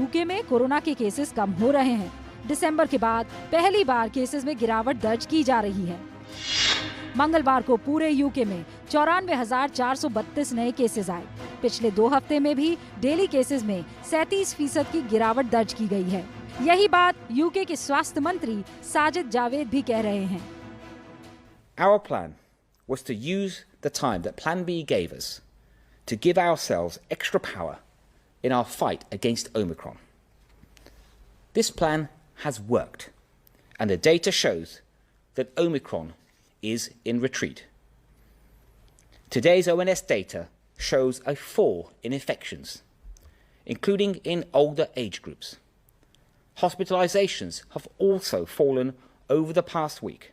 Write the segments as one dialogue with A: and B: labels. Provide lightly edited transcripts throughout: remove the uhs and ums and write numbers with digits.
A: UK में corona के cases कम हो रहे हैं। दिसंबर के बाद पहली बार केसेस में गिरावट दर्ज की जा रही है। मंगलवार को पूरे यूके में 94,432 नए केसेस आए। पिछले 2 हफ्ते में भी डेली केसेस में 37% की गिरावट दर्ज की गई है। यही बात यूके के स्वास्थ्य मंत्री साजिद जावेद भी कह रहे हैं।
B: Our plan was to use the time that Plan B gave us to give ourselves extra power in our fight against Omicron. This plan has worked, and the data shows that Omicron is in retreat. Today's ONS data shows a fall in infections, including in older age groups. Hospitalizations have also fallen over the past week,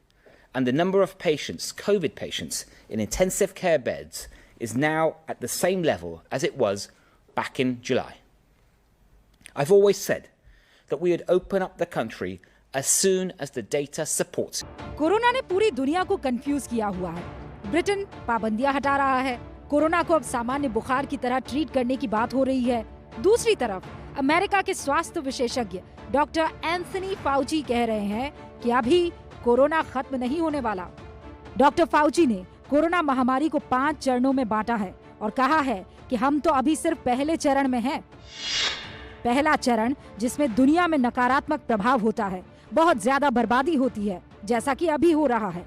B: and the number of patients, COVID patients, in intensive care beds is now at the same level as it was back in July. I've always said that we would open up the country as soon as the data supports it.
A: Corona ने पूरी दुनिया को confuse किया हुआ है। Britain पाबंदियां हटा रहा है। कोरोना को अब सामान्य बुखार की तरह ट्रीट करने की बात हो रही है। दूसरी तरफ अमेरिका के स्वास्थ्य विशेषज्ञ डॉक्टर एंथनी फाउची कह रहे हैं कि अभी कोरोना खत्म नहीं होने वाला। डॉक्टर फाउची ने कोरोना महामारी को 5 चरणों में बांटा है और कहा है कि हम तो अभी सिर्फ पहले चरण में हैं। पहला चरण जिसमें दुनिया में नकारात्मक प्रभाव होता है, बहुत ज्यादा बर्बादी होती है, जैसा कि अभी हो रहा है।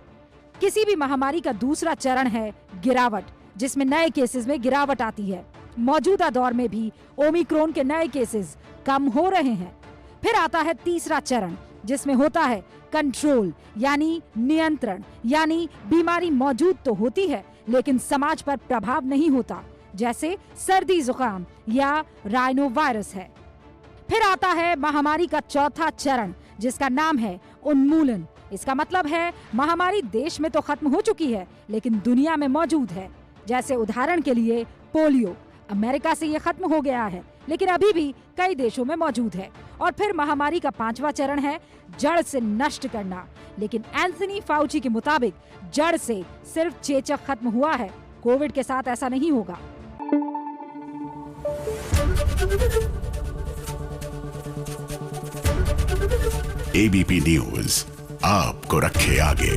A: किसी भी महामारी का दूसरा चरण है गिरावट, जिसमें नए केसेस में गिरावट आती है। मौजूदा दौर में भी ओमिक्रॉन के नए केसेस कम हो रहे हैं। फिर आता है तीसरा चरण, जिसमें होता है कंट्रोल यानी नियंत्रण, यानी बीमारी मौजूद तो होती है लेकिन समाज पर प्रभाव नहीं होता, जैसे सर्दी जुकाम या राइनो वायरस है। फिर आता है महामारी का चौथा चरण, जिसका नाम है उन्मूलन। इसका मतलब है महामारी देश में तो खत्म हो चुकी है लेकिन दुनिया में मौजूद है। जैसे उदाहरण के लिए पोलियो, अमेरिका से ये खत्म हो गया है लेकिन अभी भी कई देशों में मौजूद है। और फिर महामारी का 5वां चरण है जड़ से नष्ट करना, लेकिन एंथनी फाउची के मुताबिक जड़ से सिर्फ चेचक खत्म हुआ है। कोविड के साथ ऐसा नहीं होगा।
C: एबीपी न्यूज आपको रखे आगे।